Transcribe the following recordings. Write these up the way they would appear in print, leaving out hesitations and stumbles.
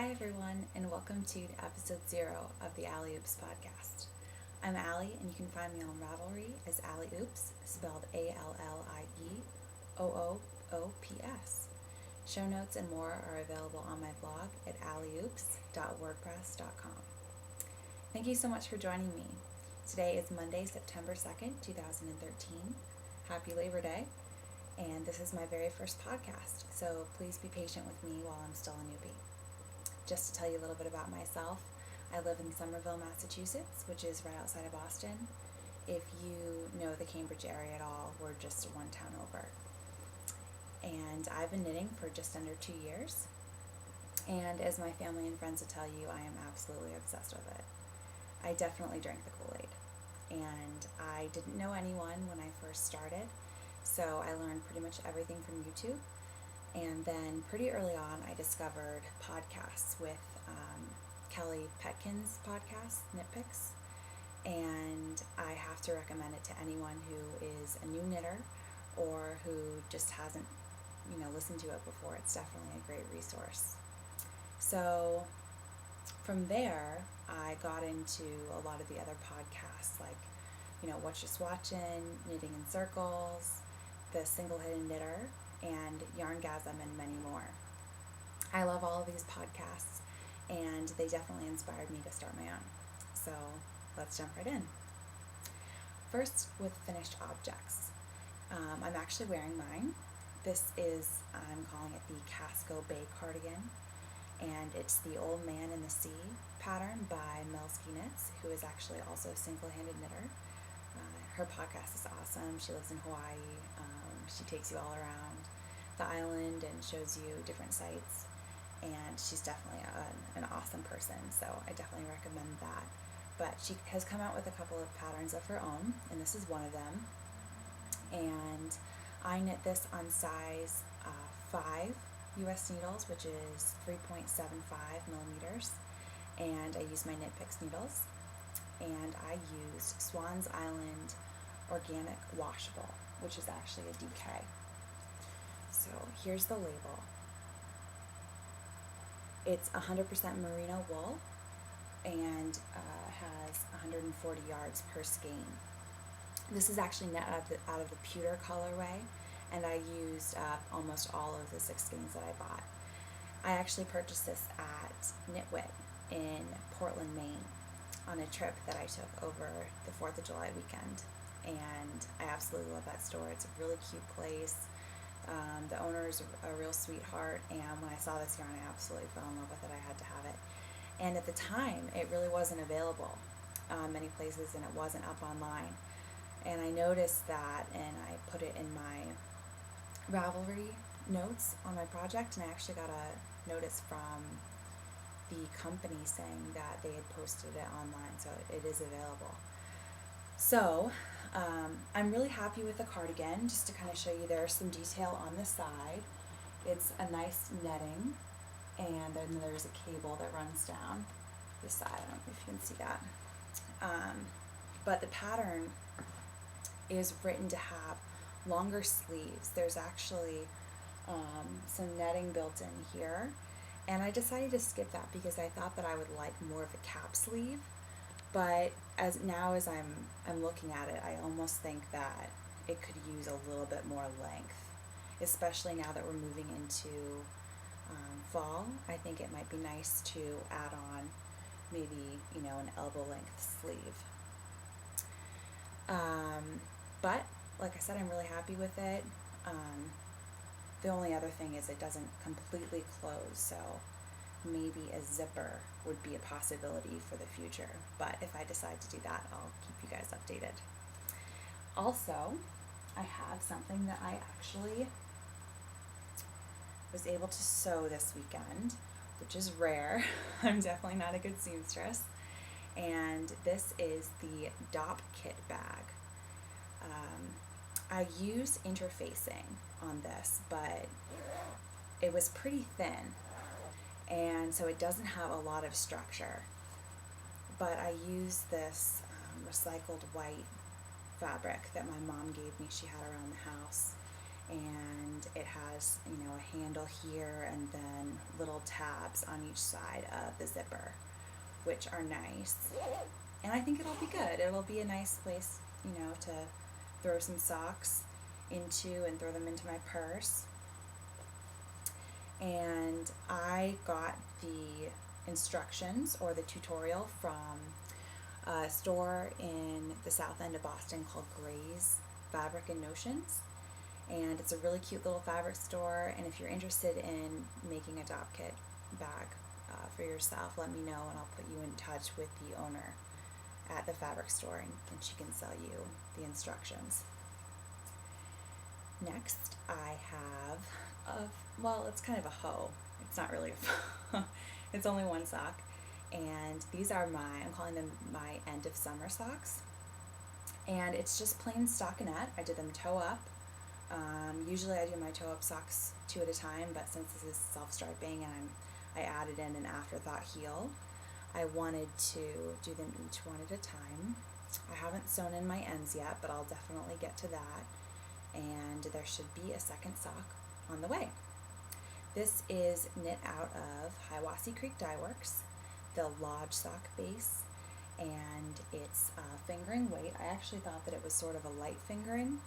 Hi everyone, and welcome to episode 0 of the Allie podcast. I'm Allie, and you can find me on Ravelry as Allie spelled ALLIEOOOPS. Show notes and more are available on my blog at allieoops.wordpress.com. Thank you so much for joining me. Today is Monday, September 2nd, 2013. Happy Labor Day, and this is my very first podcast, so please be patient with me while I'm still a newbie. Just to tell you a little bit about myself, I live in Somerville, Massachusetts, which is right outside of Boston. If you know the Cambridge area at all, we're just one town over. And I've been knitting for just under 2 years. And as my family and friends will tell you, I am absolutely obsessed with it. I definitely drank the Kool-Aid. And I didn't know anyone when I first started, so I learned pretty much everything from YouTube. And then pretty early on, I discovered podcasts with Kelly Petkin's podcast, Nitpicks. And I have to recommend it to anyone who is a new knitter or who just hasn't, listened to it before. It's definitely a great resource. So from there, I got into a lot of the other podcasts like, What You Swatchin', Knitting in Circles, The Single Hidden Knitter, and Yarngasm, and many more. I love all of these podcasts, and they definitely inspired me to start my own. So let's jump right in. First, with finished objects. I'm actually wearing mine. This is, I'm calling it the Casco Bay cardigan, and it's the Old Man in the Sea pattern by Melski Knits, who is actually also a single-handed knitter. Her podcast is awesome. She lives in Hawaii. She takes you all around the island and shows you different sites, and she's definitely an awesome person, so I definitely recommend that. But she has come out with a couple of patterns of her own, and this is one of them. And I knit this on size 5 US needles, which is 3.75 millimeters, and I use my Knitpicks needles, and I used Swan's Island Organic Washable, which is actually a DK. So here's the label. It's 100% merino wool and has 140 yards per skein. This is actually knit out of the pewter colorway, and I used almost all of the 6 skeins that I bought. I actually purchased this at Knitwit in Portland, Maine, on a trip that I took over the 4th of July weekend, and I absolutely love that store. It's a really cute place. The owner is a real sweetheart, and when I saw this yarn, I absolutely fell in love with it. I had to have it. And at the time, it really wasn't available many places, and it wasn't up online. And I noticed that, and I put it in my Ravelry notes on my project, and I actually got a notice from the company saying that they had posted it online, so it is available. So I'm really happy with the cardigan. Just to kind of show you, there's some detail on the side. It's a nice netting, and then there's a cable that runs down the side. I don't know if you can see that. But the pattern is written to have longer sleeves. There's actually some netting built in here, and I decided to skip that because I thought that I would like more of a cap sleeve. But as I'm looking at it, I almost think that it could use a little bit more length, especially now that we're moving into fall. I think it might be nice to add on maybe an elbow length sleeve. But like I said, I'm really happy with it. The only other thing is it doesn't completely close, so maybe a zipper would be a possibility for the future. But if I decide to do that, I'll keep you guys updated. Also, I have something that I actually was able to sew this weekend, which is rare. I'm definitely not a good seamstress. And this is the Dop Kit bag. I used interfacing on this, but it was pretty thin, and so it doesn't have a lot of structure. But I used this recycled white fabric that my mom gave me. She had around the house, and it has, a handle here and then little tabs on each side of the zipper, which are nice. And I think it'll be good. It'll be a nice place, to throw some socks into and throw them into my purse. And I got the instructions or the tutorial from a store in the south end of Boston called Gray's Fabric and Notions. And it's a really cute little fabric store. And if you're interested in making a drop kit bag for yourself, let me know and I'll put you in touch with the owner at the fabric store, and she can sell you the instructions. Next, I have it's kind of a hoe. It's not really a hoe. It's only one sock. And these are I'm calling them my end of summer socks. And it's just plain stockinette. I did them toe up. Usually I do my toe up socks 2 at a time, but since this is self-striping and I added in an afterthought heel, I wanted to do them each one at a time. I haven't sewn in my ends yet, but I'll definitely get to that. And there should be a second sock on the way. This is knit out of Hiawassee Creek Dye Works, the Lodge sock base, and it's fingering weight. I actually thought that it was sort of a light fingering.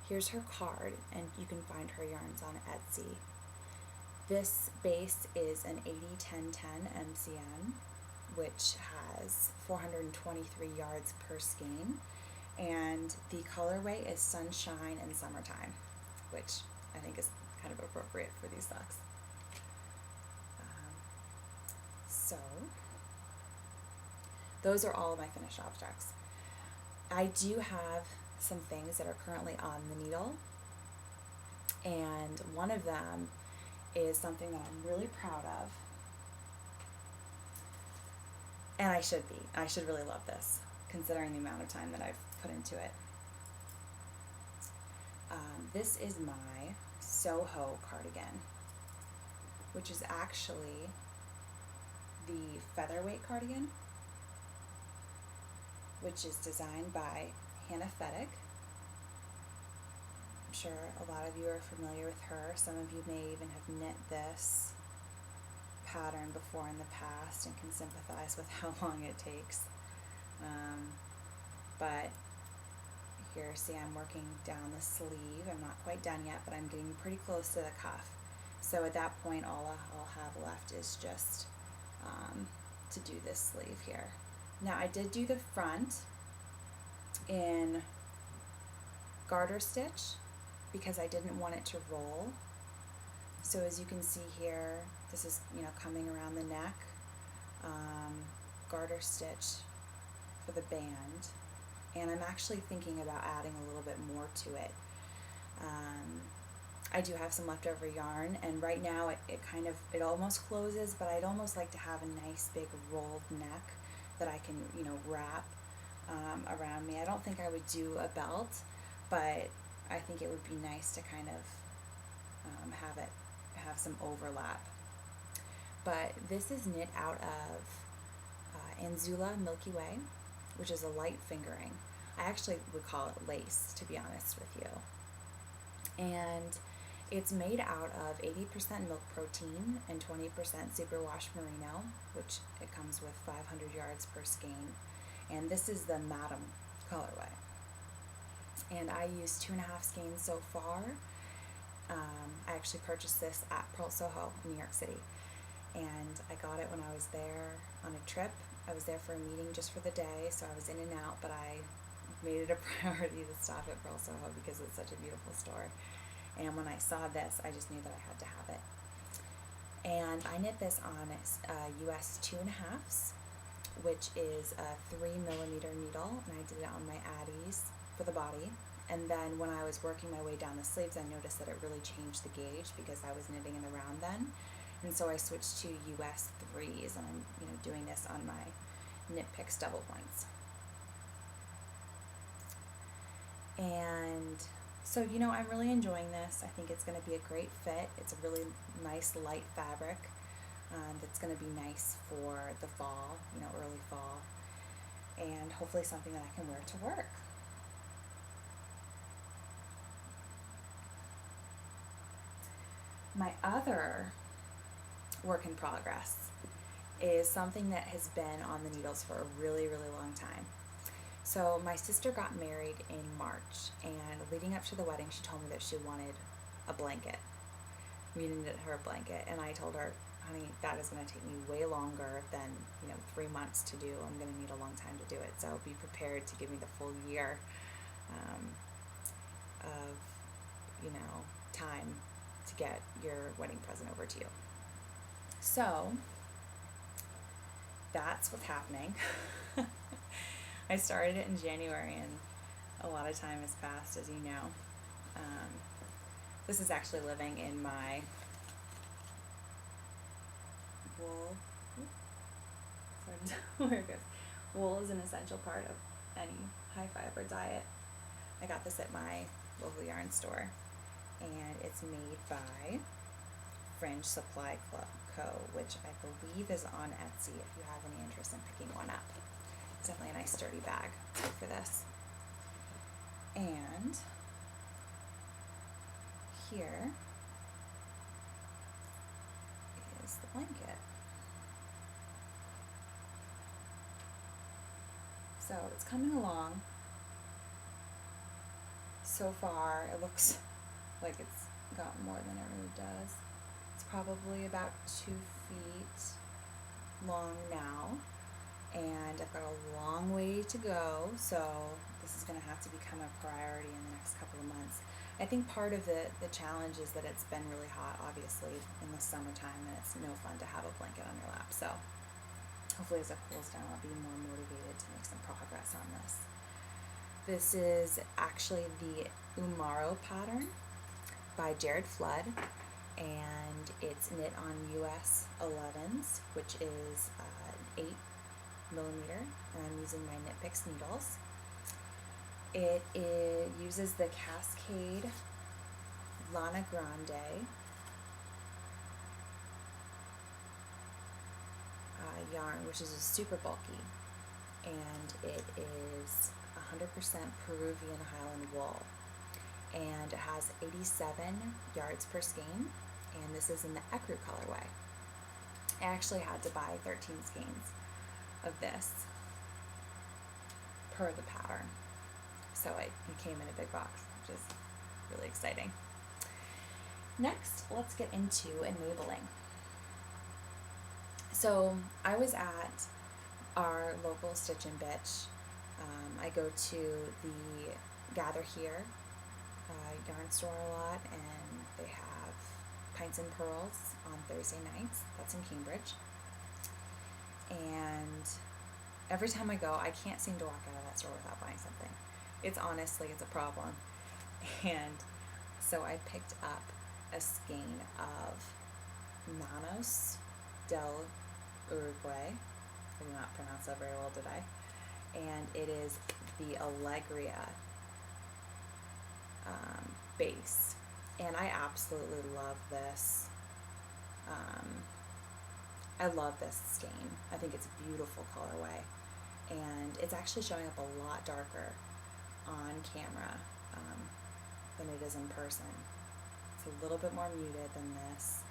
Here's her card, and you can find her yarns on Etsy. This base is an 80-10-10 MCM, which has 423 yards per skein, and the colorway is Sunshine and Summertime, which I think is kind of appropriate for these socks. So those are all of my finished objects. I do have some things that are currently on the needle, and one of them is something that I'm really proud of, and I should really love this, considering the amount of time that I've put into it. This is my Soho cardigan, which is actually the featherweight cardigan, which is designed by Hannah Feddick. I'm sure a lot of you are familiar with her. Some of you may even have knit this pattern before in the past and can sympathize with how long it takes. But here, see, I'm working down the sleeve. I'm not quite done yet, but I'm getting pretty close to the cuff. So at that point, all I'll have left is just to do this sleeve here. Now, I did do the front in garter stitch because I didn't want it to roll. So as you can see here, this is, coming around the neck, garter stitch for the band, and I'm actually thinking about adding a little bit more to it. I do have some leftover yarn, and right now it almost closes, but I'd almost like to have a nice big rolled neck that I can, wrap around me. I don't think I would do a belt, but I think it would be nice to kind of have some overlap. But this is knit out of Anzula Milky Way, which is a light fingering. I actually would call it lace, to be honest with you. And it's made out of 80% milk protein and 20% superwash merino, which it comes with 500 yards per skein. And this is the Madam colorway. And I used 2.5 skeins so far. I actually purchased this at Pearl Soho in New York City. And I got it when I was there on a trip. I was there for a meeting just for the day, so I was in and out, but I made it a priority to stop at Pearl Soho because it's such a beautiful store. And when I saw this, I just knew that I had to have it. And I knit this on US 2.5s, which is a 3mm needle, and I did it on my Addies for the body. And then when I was working my way down the sleeves, I noticed that it really changed the gauge because I was knitting in the round then. And so I switched to US 3s, and I'm doing this on my Knit Picks double points. And so I'm really enjoying this. I think it's going to be a great fit. It's a really nice light fabric that's going to be nice for the fall, early fall, and hopefully something that I can wear to work. My other work in progress is something that has been on the needles for a really, really long time. So my sister got married in March, and leading up to the wedding, she told me that she wanted a blanket. We needed her a blanket, and I told her, honey, that is going to take me way longer than 3 months to do. I'm going to need a long time to do it, so be prepared to give me the full year of time to get your wedding present over to you. So that's what's happening. I started it in January, and a lot of time has passed, as you know. This is actually living in my wool. Where it goes. Wool is an essential part of any high fiber diet. I got this at my local yarn store, and it's made by Fringe Supply Co., which I believe is on Etsy if you have any interest in picking one up. It's definitely a nice sturdy bag for this. And here is the blanket. So it's coming along. So far, it looks like it's got more than it really does. It's probably about 2 feet long now, and I've got a long way to go, so this is going to have to become a priority in the next couple of months. I think part of the challenge is that it's been really hot, obviously, in the summertime, and it's no fun to have a blanket on your lap, so hopefully as it cools down, I'll be more motivated to make some progress on this. This is actually the Umaro pattern by Jared Flood, and it's knit on US 11s, which is 8 millimeter, and I'm using my Knit Picks needles. It uses the Cascade Lana Grande yarn, which is super bulky, and it is 100% Peruvian Highland wool, and it has 87 yards per skein, and this is in the ecru colorway. I actually had to buy 13 skeins of this per the pattern, so it came in a big box, which is really exciting. Next, let's get into enabling. So I was at our local Stitch and Bitch. I go to the Gather Here yarn store a lot, and they have Pints and Pearls on Thursday nights. That's in Cambridge. And every time I go, I can't seem to walk out of that store without buying something. It's a problem. And so I picked up a skein of Manos del Uruguay. I did not pronounce that very well, did I? And it is the Allegria base. And I absolutely love this. I love this skein. I think it's a beautiful colorway. And it's actually showing up a lot darker on camera than it is in person. It's a little bit more muted than this,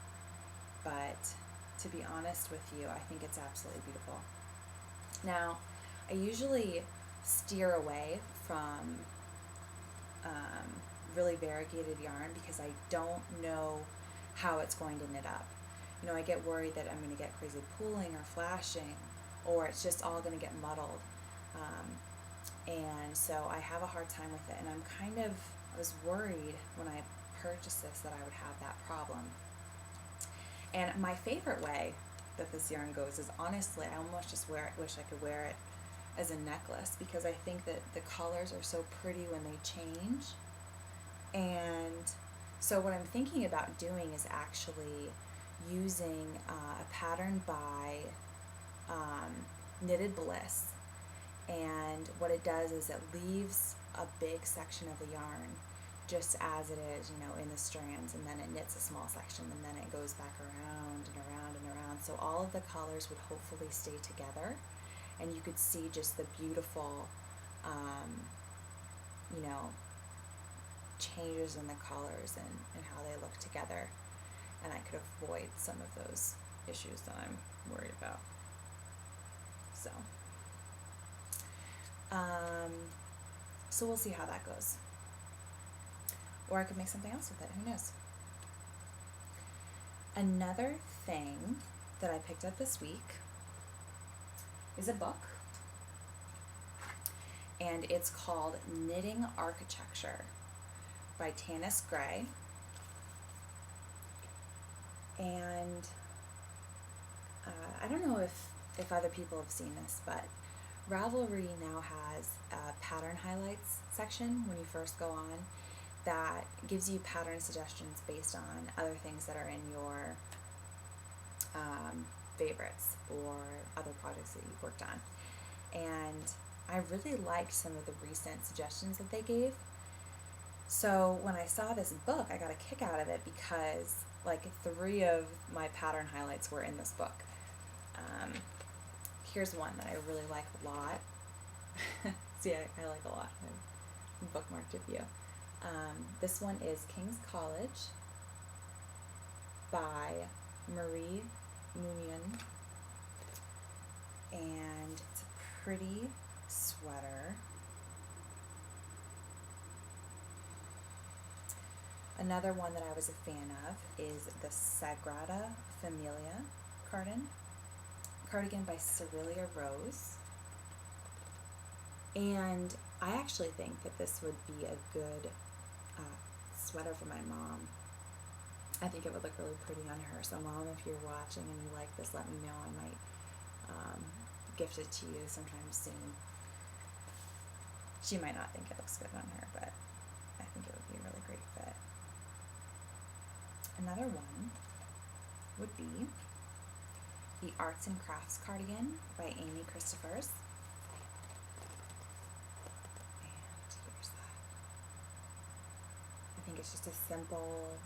but to be honest with you, I think it's absolutely beautiful. Now, I usually steer away from really variegated yarn because I don't know how it's going to knit up. I get worried that I'm going to get crazy pooling or flashing, or it's just all going to get muddled. And so I have a hard time with it, and I was worried when I purchased this that I would have that problem. And my favorite way that this yarn goes is, honestly, I almost just wish I could wear it as a necklace, because I think that the colors are so pretty when they change. And so what I'm thinking about doing is actually using a pattern by Knitted Bliss, and what it does is it leaves a big section of the yarn just as it is, in the strands, and then it knits a small section, and then it goes back around and around and around, so all of the colors would hopefully stay together, and you could see just the beautiful changes in the colors and how they look together. and I could avoid some of those issues that I'm worried about. So, so we'll see how that goes. Or I could make something else with it, who knows? Another thing that I picked up this week is a book, and it's called Knitting Architecture by Tanis Gray. And I don't know if other people have seen this, but Ravelry now has a pattern highlights section when you first go on that gives you pattern suggestions based on other things that are in your favorites or other projects that you've worked on. And I really liked some of the recent suggestions that they gave. So when I saw this book, I got a kick out of it because like 3 of my pattern highlights were in this book. Here's one that I really like a lot. See, I like a lot. I bookmarked a few. This one is King's College by Marie Munion, and it's a pretty sweater. Another one that I was a fan of is the Sagrada Familia cardigan by Cerelia Rose. And I actually think that this would be a good sweater for my mom. I think it would look really pretty on her. So Mom, if you're watching and you like this, let me know. I might gift it to you sometime soon. She might not think it looks good on her, but I think it would be a really great fit. Another one would be the Arts and Crafts cardigan by Amy Christophers. And here's that. I think it's just a simple,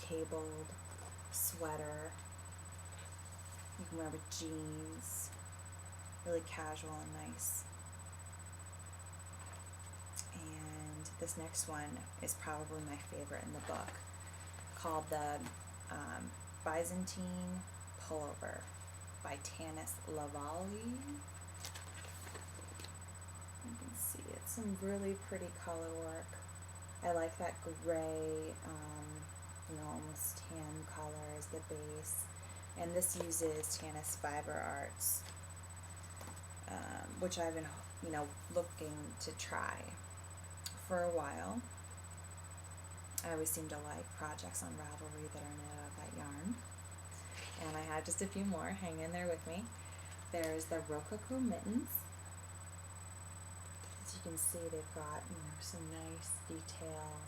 cabled sweater. You can wear with jeans, really casual and nice. And this next one is probably my favorite in the book, called the Byzantine Pullover by Tanis Lavallee. You can see it's some really pretty color work. I like that gray, almost tan color as the base. And this uses Tanis Fiber Arts, which I've been, looking to try for a while. I always seem to like projects on Ravelry that are made out of that yarn. And I have just a few more. Hang in there with me. There's the Rococo Mittens. As you can see, they've got, some nice detail.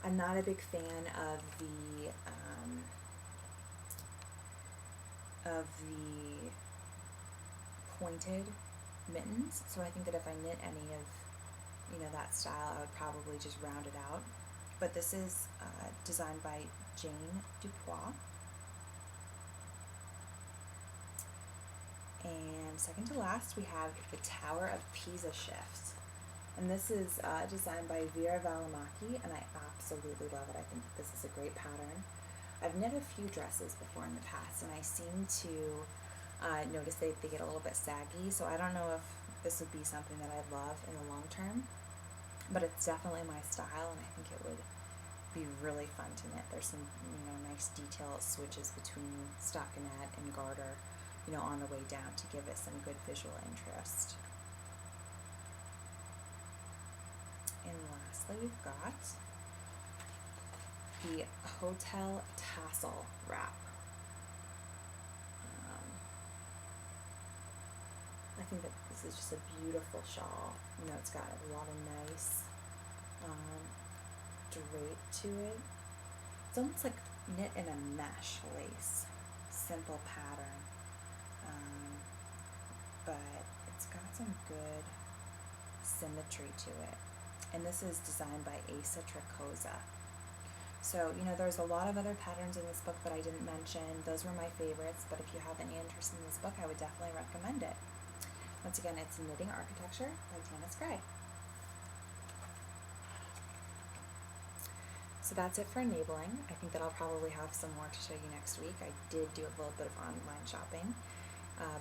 I'm not a big fan of the pointed mittens, so I think that if I knit any of that style, I would probably just round it out. But this is designed by Jane Dupois. And second to last, we have the Tower of Pisa Shift. And this is designed by Vera Valimaki, and I absolutely love it. I think this is a great pattern. I've knit a few dresses before in the past, and I seem to notice they get a little bit saggy, so I don't know if this would be something that I'd love in the long term, but it's definitely my style, and I think it would be really fun to knit. There's some nice detail switches between stockinette and garter on the way down to give it some good visual interest. And lastly, we've got the Hotel Tassel Wrap. I think that this is just a beautiful shawl. It's got a lot of nice drape to it. It's almost like knit in a mesh lace. Simple pattern. But it's got some good symmetry to it. And this is designed by Asa Tricosa. So, there's a lot of other patterns in this book that I didn't mention. Those were my favorites, but if you have any interest in this book, I would definitely recommend it. Once again, it's Knitting Architecture by Tanis Gray. So that's it for enabling. I think that I'll probably have some more to show you next week. I did do a little bit of online shopping,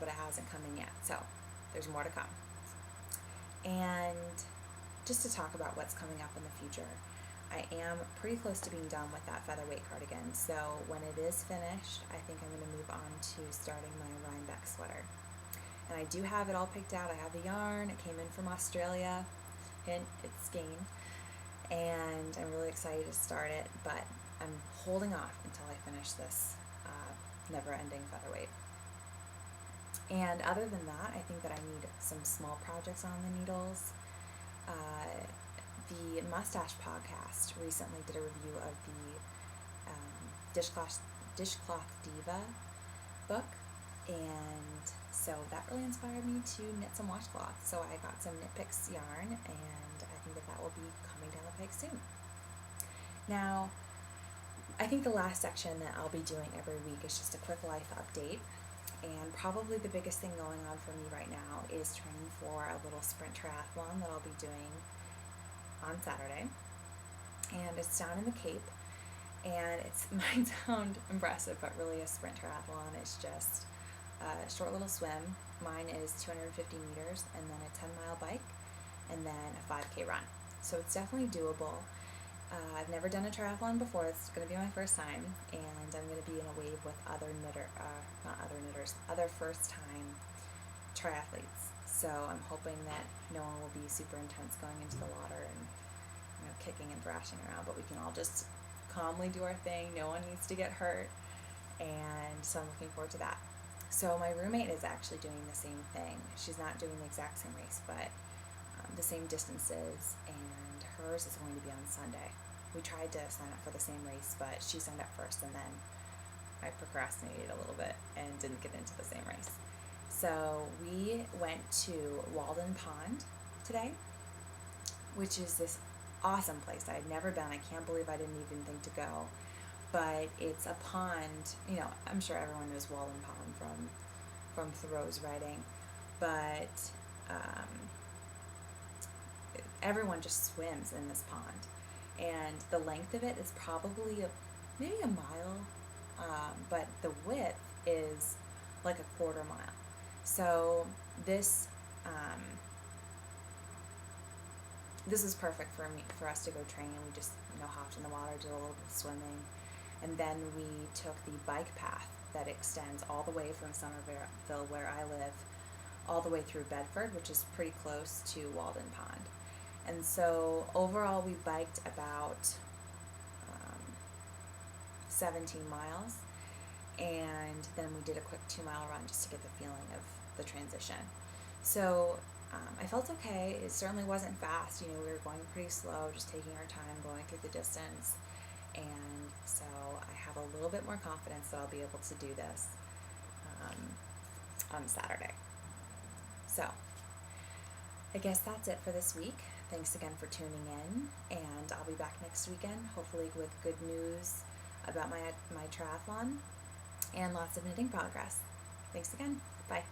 but it hasn't come in yet, so there's more to come. And just to talk about what's coming up in the future, I am pretty close to being done with that featherweight cardigan, so when it is finished, I think I'm going to move on to starting my Rhinebeck sweater. And I do have it all picked out. I have the yarn. It came in from Australia. Hint, it's skein. And I'm really excited to start it, but I'm holding off until I finish this never-ending featherweight. And other than that, I think that I need some small projects on the needles. The Mustache podcast recently did a review of the Dishcloth Diva book, and so that really inspired me to knit some washcloth. So I got some Knit Picks yarn, and I think that will be coming down the pike soon. Now, I think the last section that I'll be doing every week is just a quick life update, and probably the biggest thing going on for me right now is training for a little sprint triathlon that I'll be doing on Saturday, and it's down in the Cape, and it might sound impressive, but really a sprint triathlon is just a short little swim. Mine is 250 meters, and then a 10-mile bike, and then a 5K run. So it's definitely doable. I've never done a triathlon before. It's going to be my first time, and I'm going to be in a wave with other first-time triathletes. So I'm hoping that no one will be super intense going into the water and kicking and thrashing around, but we can all just calmly do our thing. No one needs to get hurt, and so I'm looking forward to that. So my roommate is actually doing the same thing. She's not doing the exact same race, but the same distances, and hers is going to be on Sunday. We tried to sign up for the same race, but she signed up first, and then I procrastinated a little bit and didn't get into the same race. So we went to Walden Pond today, which is this awesome place. I had never been. I can't believe I didn't even think to go. But it's a pond, I'm sure everyone knows Walden Pond from Thoreau's writing, but everyone just swims in this pond. And the length of it is probably maybe a mile, but the width is like a quarter mile. So this was perfect for us to go train. We just hopped in the water, did a little bit of swimming, and then we took the bike path that extends all the way from Somerville, where I live, all the way through Bedford, which is pretty close to Walden Pond. And so overall we biked about 17 miles, and then we did a quick 2-mile run just to get the feeling of the transition. So I felt okay. It certainly wasn't fast. We were going pretty slow, just taking our time, going through the distance. And so I have a little bit more confidence that I'll be able to do this on Saturday. So I guess that's it for this week. Thanks again for tuning in, and I'll be back next weekend, hopefully with good news about my triathlon and lots of knitting progress. Thanks again. Bye.